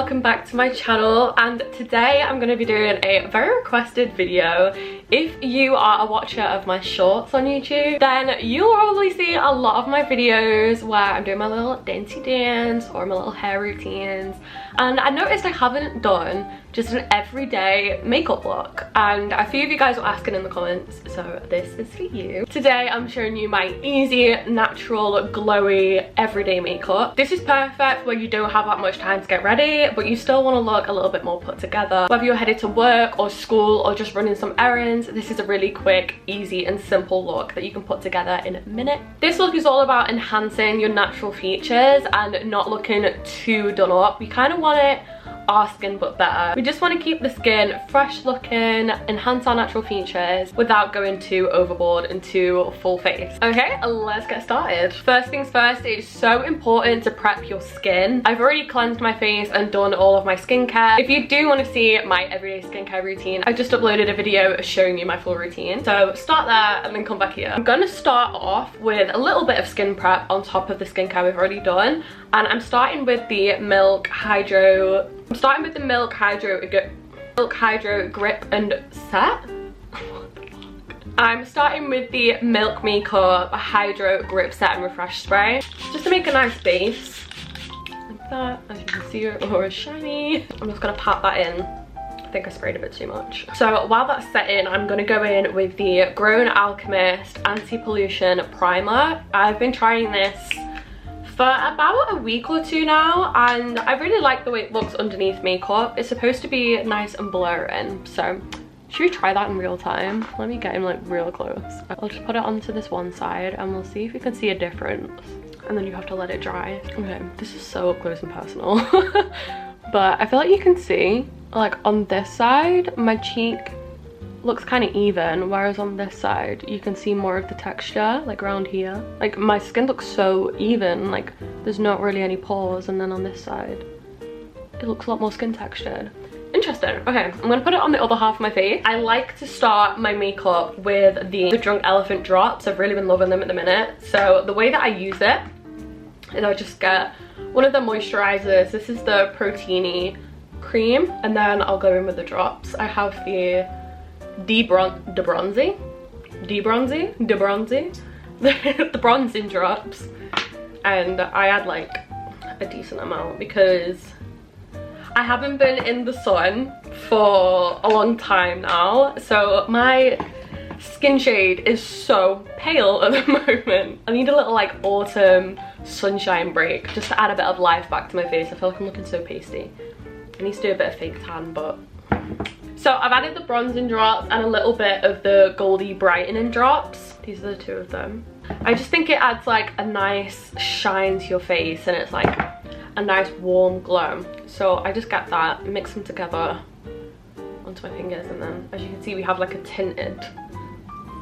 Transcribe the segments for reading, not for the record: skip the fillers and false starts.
welcome back to my channel, and today I'm going to be doing a very requested video. If you are a watcher of my shorts on YouTube, then you'll probably see a lot of my videos where I'm doing my little dancey dance or my little hair routines, and I noticed I haven't done just an everyday makeup look, and a few of you guys were asking in the comments, so this is for you. Today I'm showing you my easy, natural, glowy, everyday makeup. This is perfect where you don't have that much time to get ready, but you still want to look a little bit more put together. Whether you're headed to work or school or just running some errands, this is a really quick, easy and simple look that you can put together in a minute. This look is all about enhancing your natural features and not looking too done up. You kind of want it our skin but better. We just want to keep the skin fresh looking, enhance our natural features without going too overboard and too full face. Okay, let's get started. First things first, it's so important to prep your skin. I've already cleansed my face and done all of my skincare. If you do want to see my everyday skincare routine, I just uploaded a video showing you my full routine. So start there and then come back here. I'm gonna start off with a little bit of skin prep on top of the skincare we've already done, and I'm starting with the Milk Hydro Grip and Set. I'm starting with the Milk Makeup Hydro Grip Set and Refresh Spray, just to make a nice base. Like that, as you can see, it's shiny. I'm just gonna pat that in. I think I sprayed a bit too much. So while that's setting, I'm gonna go in with the Grown Alchemist Anti-Pollution Primer. I've been trying this for about a week or two now, and I really like the way it looks underneath makeup. It's supposed to be nice and blurring, so should we try that in real time? Let me get in like real close. I'll just put it onto this one side and we'll see if we can see a difference, and then you have to let it dry. Okay, this is so up close and personal. But I feel like you can see, like on this side my cheek looks kind of even, whereas on this side you can see more of the texture, like around here. Like my skin looks so even, like there's not really any pores, and then on this side it looks a lot more skin textured. Interesting. Okay, I'm gonna put it on the other half of my face. I like to start my makeup with the Drunk Elephant drops. I've really been loving them at the minute. So the way that I use it is I just get one of the moisturizers. This is the Proteiny cream, and then I'll go in with the drops. I have the the bronzing drops, and I add like a decent amount because I haven't been in the sun for a long time now, so my skin shade is so pale at the moment. I need a little like autumn sunshine break just to add a bit of life back to my face. I feel like I'm looking so pasty. I need to do a bit of fake tan, but so I've added the bronzing drops and a little bit of the Goldie brightening drops. These are the two of them. I just think it adds like a nice shine to your face, and it's like a nice warm glow. So I just get that, mix them together onto my fingers, and then as you can see we have like a tinted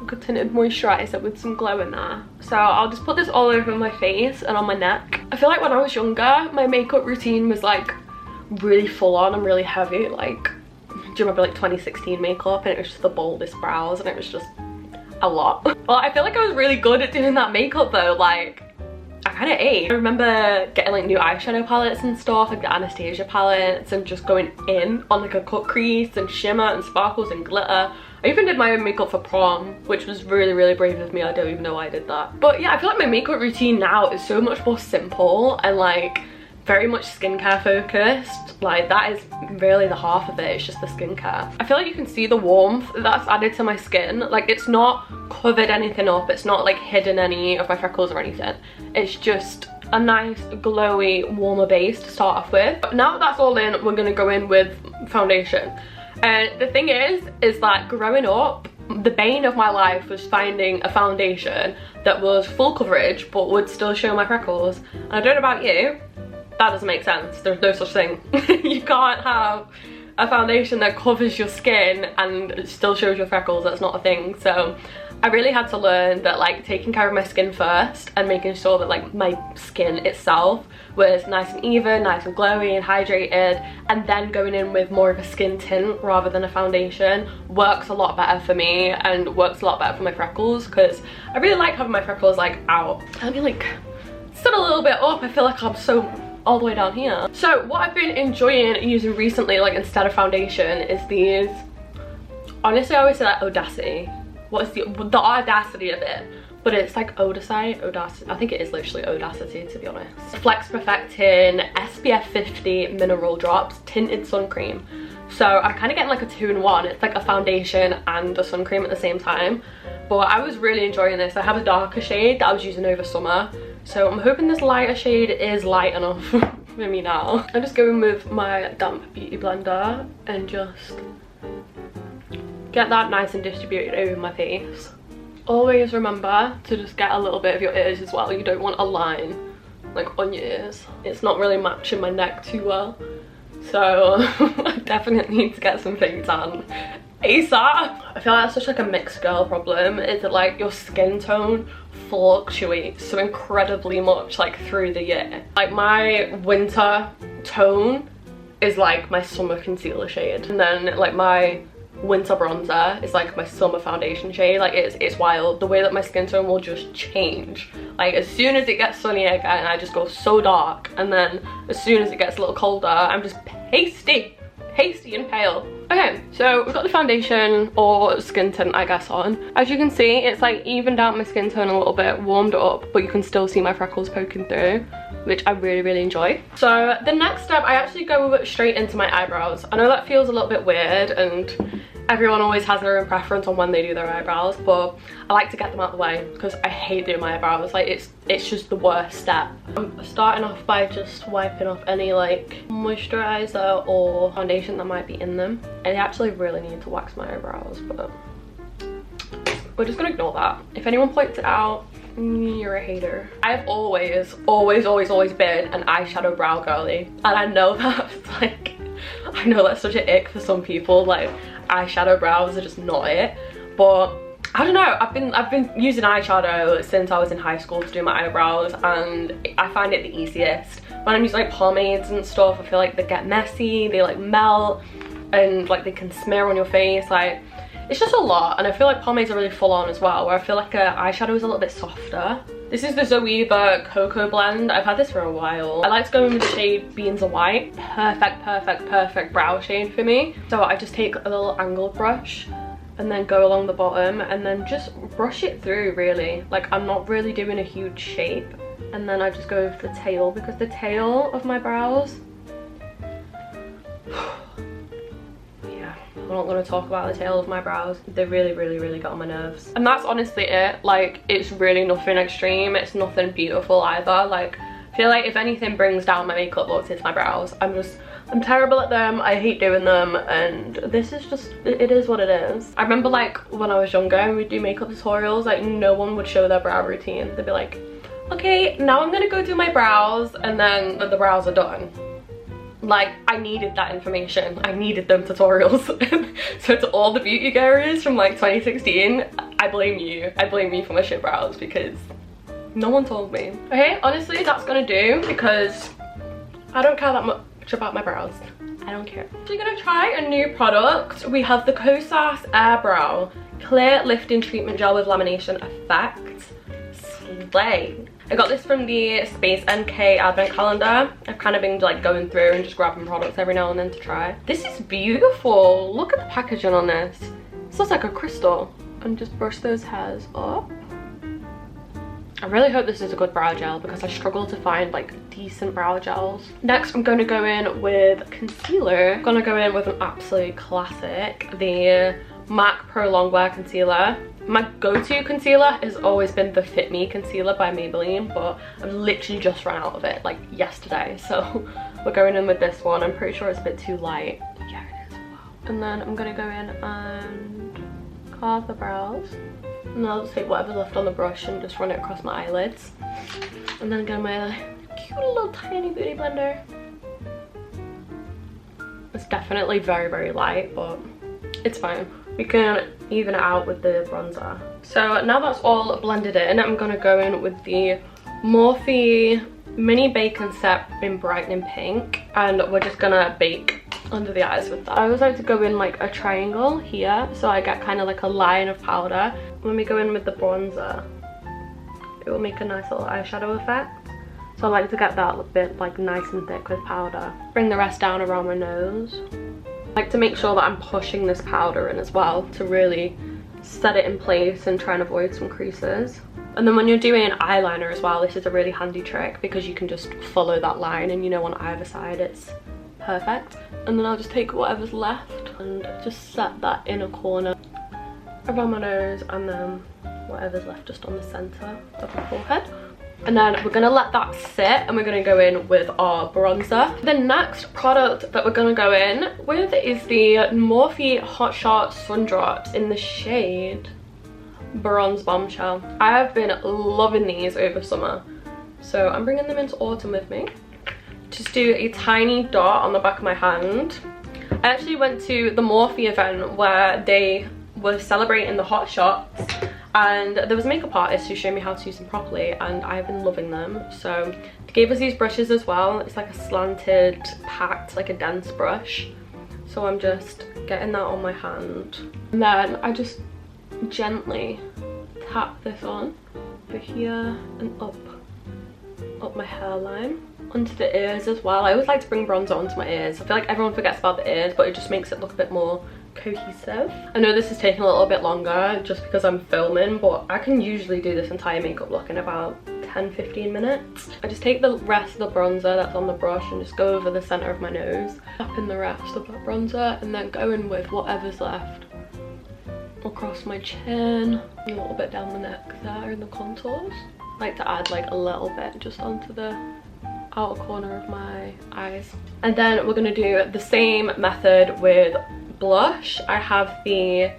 moisturizer with some glow in there. So I'll just put this all over my face and on my neck. I feel like when I was younger my makeup routine was like really full on and really heavy. Like, do you remember like 2016 makeup, and it was just the boldest brows and it was just a lot. Well, I feel like I was really good at doing that makeup though. Like, I kind of ate. I remember getting like new eyeshadow palettes and stuff, like the Anastasia palettes, and just going in on like a cut crease and shimmer and sparkles and glitter. I even did my own makeup for prom, which was really, really brave of me. I don't even know why I did that. But yeah, I feel like my makeup routine now is so much more simple and like very much skincare focused. Like that is really the half of it, it's just the skincare. I feel like you can see the warmth that's added to my skin. Like it's not covered anything up, it's not like hidden any of my freckles or anything. It's just a nice glowy warmer base to start off with. But now that that's all in, we're gonna go in with foundation. And the thing is that growing up, the bane of my life was finding a foundation that was full coverage but would still show my freckles. And I don't know about you, that doesn't make sense. There's no such thing. You can't have a foundation that covers your skin and still shows your freckles. That's not a thing. So I really had to learn that like taking care of my skin first and making sure that like my skin itself was nice and even, nice and glowy and hydrated, and then going in with more of a skin tint rather than a foundation works a lot better for me and works a lot better for my freckles, because I really like having my freckles like out. I mean, like, stood a little bit up. I feel like I'm so all the way down here. So what I've been enjoying using recently, like instead of foundation, is these, honestly I always say like Audacity. What is the audacity of it? But it's like Audacity. I think it is literally Audacity, to be honest. Flex Perfecting SPF 50 Mineral Drops Tinted Sun Cream. So I'm kind of getting like a 2-in-1. It's like a foundation and a sun cream at the same time. But I was really enjoying this. I have a darker shade that I was using over summer. So I'm hoping this lighter shade is light enough for me now. I'm just going with my damp beauty blender and just get that nice and distributed over my face. Always remember to just get a little bit of your ears as well. You don't want a line like on your ears. It's not really matching my neck too well. So I definitely need to get some things done ASAP. I feel like that's such like a mixed girl problem, is that like your skin tone fluctuates so incredibly much like through the year. Like my winter tone is like my summer concealer shade, and then like my winter bronzer is like my summer foundation shade. Like it's wild the way that my skin tone will just change. Like as soon as it gets sunny again, I just go so dark, and then as soon as it gets a little colder, I'm just pasty and pale. Okay, so we've got the foundation or skin tint I guess on. As you can see, it's like evened out my skin tone a little bit, warmed it up, but you can still see my freckles poking through, which I really enjoy. So the next step, I actually go straight into my eyebrows. I know that feels a little bit weird, and everyone always has their own preference on when they do their eyebrows, but I like to get them out of the way because I hate doing my eyebrows. Like it's just the worst step. I'm starting off by just wiping off any like moisturizer or foundation that might be in them. I actually really need to wax my eyebrows, but we're just gonna ignore that. If anyone points it out, you're a hater. I've always been an eyeshadow brow girly, and I know that's like, I know that's such an ick for some people. Like eyeshadow brows are just not it, but I don't know, I've been using eyeshadow since I was in high school to do my eyebrows, and I find it the easiest. When I'm using like pomades and stuff, I feel like they get messy, they like melt, and like they can smear on your face. Like it's just a lot, and I feel like pomades are really full on as well, where I feel like eyeshadow is a little bit softer. This is the Zoeva Cocoa Blend. I've had this for a while. I like to go in with the shade Beans Are White. Perfect brow shade for me. So I just take a little angled brush and then go along the bottom and then just brush it through really. Like I'm not really doing a huge shape. And then I just go with the tail, because the tail of my brows, I'm not going to talk about the tail of my brows. They really get on my nerves. And that's honestly it. Like it's really nothing extreme. It's nothing beautiful either. Like I feel like if anything brings down my makeup looks, it's my brows. I'm terrible at them. I hate doing them, and this is just, it is what it is. I remember like when I was younger and we'd do makeup tutorials, like no one would show their brow routine. They'd be like, okay, now I'm gonna go do my brows, and then the brows are done. Like I needed that information. I needed them tutorials. So to all the beauty gurus from like 2016, I blame you. I blame you for my shit brows, because no one told me. Okay, honestly that's gonna do, because I don't care that much about my brows. I don't care. So we're gonna try a new product. We have the Kosas Air Brow Clear Lifting Treatment Gel with Lamination Effect. Slay. I got this from the Space NK advent calendar. I've kind of been like going through and just grabbing products every now and then to try. This is beautiful. Look at the packaging on this. This looks like a crystal. And just brush those hairs up. I really hope this is a good brow gel, because I struggle to find like decent brow gels. Next I'm going to go in with concealer. I'm going to go in with an absolute classic, the MAC Pro Longwear Concealer. My go-to concealer has always been the Fit Me concealer by Maybelline, but I've literally just run out of it like yesterday, so we're going in with this one. I'm pretty sure it's a bit too light. Yeah, it is. Wow. And then I'm gonna go in and carve the brows, and I'll just take whatever's left on the brush and just run it across my eyelids, and then get my cute little tiny beauty blender. It's definitely very light, but it's fine. We can even it out with the bronzer. So now that's all blended in, I'm gonna go in with the Morphe Mini Bacon Set in Brightening Pink, and we're just gonna bake under the eyes with that. I always like to go in like a triangle here, so I get kind of like a line of powder. When we go in with the bronzer, it will make a nice little eyeshadow effect. So I like to get that bit like nice and thick with powder. Bring the rest down around my nose. I like to make sure that I'm pushing this powder in as well to really set it in place and try and avoid some creases. And then when you're doing eyeliner as well, this is a really handy trick because you can just follow that line and, you know, on either side it's perfect. And then I'll just take whatever's left and just set that inner corner around my nose, and then whatever's left just on the center of my forehead. And then we're gonna let that sit and we're gonna go in with our bronzer. The next product that we're gonna go in with is the Morphe Hot Shot Sun Drops in the shade Bronze Bombshell. I have been loving these over summer, so I'm bringing them into autumn with me. Just do a tiny dot on the back of my hand. I actually went to the Morphe event where they were celebrating the Hot Shots, and there was a makeup artist who showed me how to use them properly, and I've been loving them. So they gave us these brushes as well. It's like a slanted, packed, like a dense brush. So I'm just getting that on my hand. And then I just gently tap this on over here and up my hairline, onto the ears as well. I always like to bring bronzer onto my ears. I feel like everyone forgets about the ears, but it just makes it look a bit more cohesive. I know this is taking a little bit longer just because I'm filming, but I can usually do this entire makeup look in about 10-15 minutes. I just take the rest of the bronzer that's on the brush and just go over the center of my nose, tap in the rest of that bronzer, and then go in with whatever's left across my chin, a little bit down the neck there in the contours. I like to add like a little bit just onto the outer corner of my eyes. And then we're gonna do the same method with blush. I have the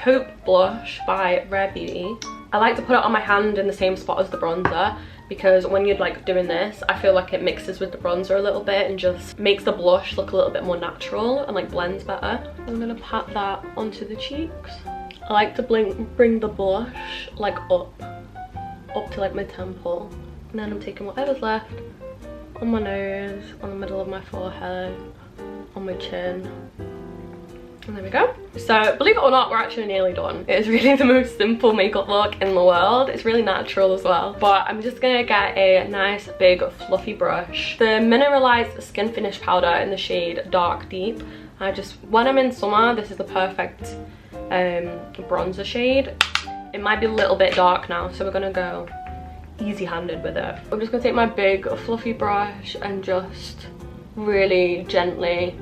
Hope blush by Rare Beauty. I like to put it on my hand in the same spot as the bronzer because when you're like doing this, I feel like it mixes with the bronzer a little bit and just makes the blush look a little bit more natural and like blends better. I'm gonna pat that onto the cheeks. I like to bring the blush like up to like my temple, and then I'm taking whatever's left on my nose, on the middle of my forehead, on my chin, and there we go. So believe it or not, we're actually nearly done. It is really the most simple makeup look in the world. It's really natural as well. But I'm just gonna get a nice big fluffy brush, the Mineralized Skin Finish powder in the shade Dark Deep. When I'm in summer, this is the perfect bronzer shade. It might be a little bit dark now, so we're gonna go easy-handed with it. I'm just gonna take my big fluffy brush and just really gently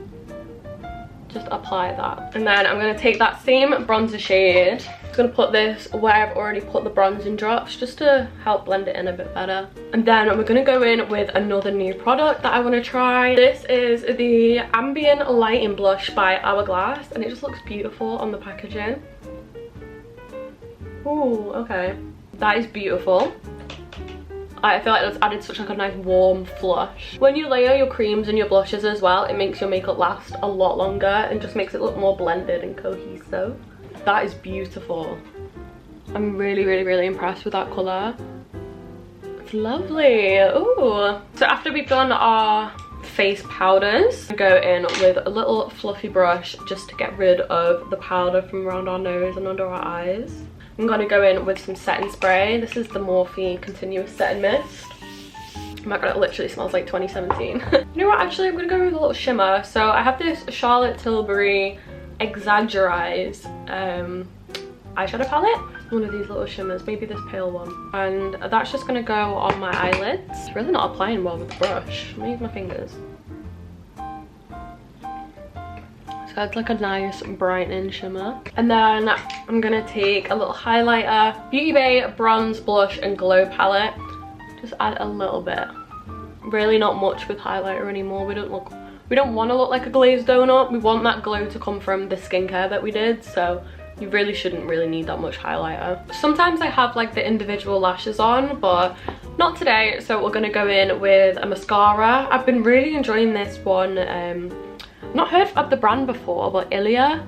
just apply that. And then I'm gonna take that same bronzer shade, I'm gonna put this where I've already put the bronzing drops just to help blend it in a bit better. And then we're gonna go in with another new product that I wanna try. This is the Ambient Lighting Blush by Hourglass, and it just looks beautiful on the packaging. Ooh, okay. That is beautiful. I feel like that's added such like a nice warm flush. When you layer your creams and your blushes as well, it makes your makeup last a lot longer and just makes it look more blended and cohesive. That is beautiful. I'm really impressed with that colour. It's lovely. Ooh. So after we've done our face powders, we go in with a little fluffy brush just to get rid of the powder from around our nose and under our eyes. I'm gonna go in with some setting spray. This is the Morphe Continuous Setting Mist. Oh my god, it literally smells like 2017. You know what, actually I'm gonna go with a little shimmer. So I have this Charlotte Tilbury Exaggerize eyeshadow palette. One of these little shimmers, maybe this pale one. And that's just gonna go on my eyelids. It's really not applying well with the brush. Let me use my fingers. So it's like a nice brightening shimmer. And then I'm gonna take a little highlighter, Beauty Bay Bronze Blush and Glow palette. Just add a little bit. Really not much with highlighter anymore. We don't want to look like a glazed donut. We want that glow to come from the skincare that we did. So you really shouldn't need that much highlighter. Sometimes I have like the individual lashes on, but not today. So we're gonna go in with a mascara. I've been really enjoying this one. Not heard of the brand before, but Ilia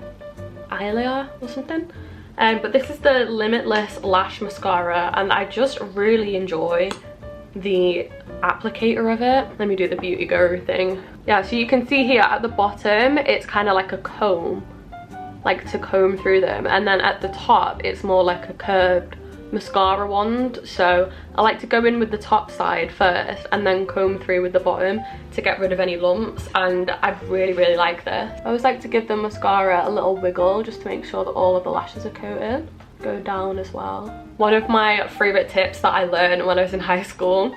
or something. But this is the Limitless Lash Mascara, and I just really enjoy the applicator of it. Let me do the beauty guru thing. Yeah, so you can see here at the bottom, it's kind of like a comb, like to comb through them, and then at the top, it's more like a curved mascara wand, so I like to go in with the top side first and then comb through with the bottom to get rid of any lumps, and I really like this. I always like to give the mascara a little wiggle just to make sure that all of the lashes are coated. Go down as well. One of my favourite tips that I learned when I was in high school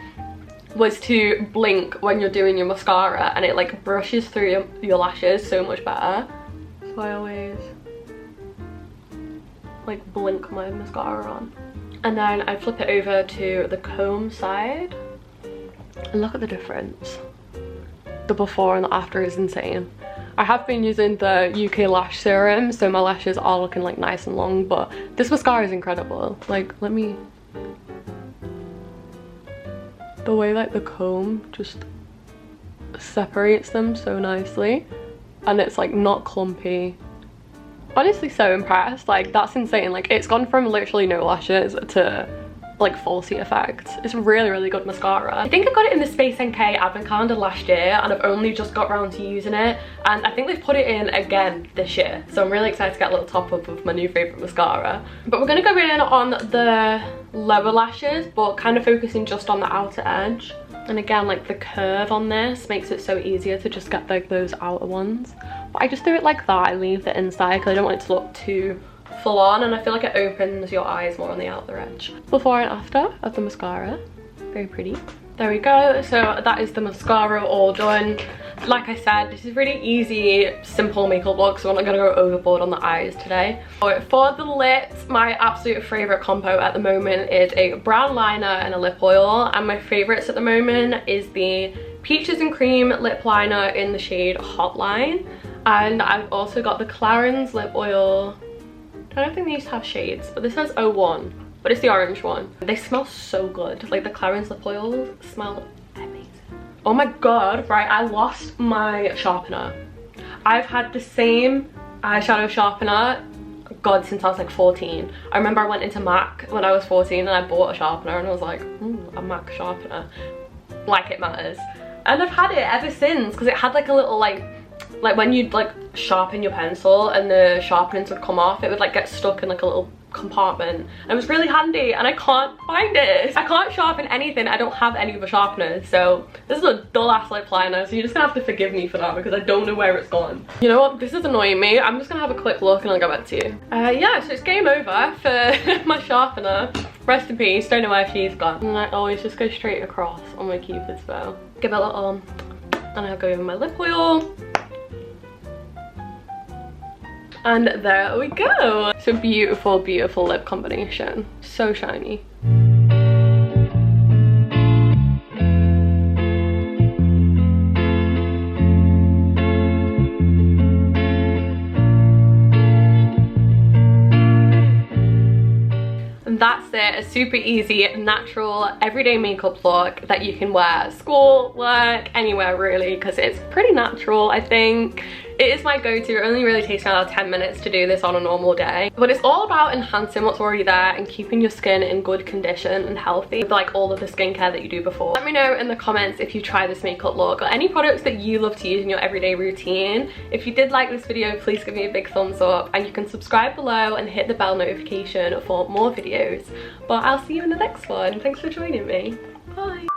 was to blink when you're doing your mascara, and it like brushes through your lashes so much better. So I always like blink my mascara on. And then I flip it over to the comb side. And look at the difference. The before and the after is insane. I have been using the UK lash serum, so my lashes are looking like nice and long, but this mascara is incredible. Like, let me... The way like the comb just separates them so nicely, and it's like not clumpy. Honestly, so impressed. Like, that's insane. Like, it's gone from literally no lashes to like falsy effect. It's really good mascara. I think I got it in the Space NK advent calendar last year, and I've only just got around to using it, and I think they've put it in again this year, so I'm really excited to get a little top up of my new favorite mascara. But we're gonna go in on the lower lashes, but kind of focusing just on the outer edge. And again, like the curve on this makes it so easier to just get like those outer ones. But I just do it like that. I leave the inside because I don't want it to look too full on, and I feel like it opens your eyes more on the outer edge. Before and after of the mascara. Very pretty. There we go. So that is the mascara all done. Like I said, this is really easy, simple makeup look, so I'm not going to go overboard on the eyes today. But for the lips, my absolute favourite combo at the moment is a brown liner and a lip oil, and my favourites at the moment is the Peaches and Cream lip liner in the shade Hotline, and I've also got the Clarins lip oil. I don't think they used to have shades, but this says 01, but it's the orange one. They smell so good. Like the Clarins lip oils smell amazing. Oh my god, right, I lost my sharpener. I've had the same eyeshadow sharpener, god, since I was like 14. I remember I went into MAC when I was 14 and I bought a sharpener and I was like, a MAC sharpener. Like it matters. And I've had it ever since, because it had like a little like when you'd like sharpen your pencil and the sharpenings would come off, it would like get stuck in like a little compartment, and it was really handy, and I can't find it. I can't sharpen anything. I don't have any other sharpeners, so this is a dull ass lip liner, so you're just gonna have to forgive me for that because I don't know where it's gone. You know what, this is annoying me. I'm just gonna have a quick look and I'll go back to you. Yeah, so it's game over for my sharpener. Rest in peace, don't know where she's gone. And I always just go straight across on my Cupid's bow. Give it a little, and I'll go over my lip oil. And there we go. It's a beautiful lip combination. So shiny. And that's it, a super easy, natural, everyday makeup look that you can wear at school, work, anywhere really, because it's pretty natural, I think. It is my go-to. It only really takes me about 10 minutes to do this on a normal day. But it's all about enhancing what's already there and keeping your skin in good condition and healthy with like all of the skincare that you do before. Let me know in the comments if you try this makeup look or any products that you love to use in your everyday routine. If you did like this video, please give me a big thumbs up, and you can subscribe below and hit the bell notification for more videos. But I'll see you in the next one. Thanks for joining me. Bye.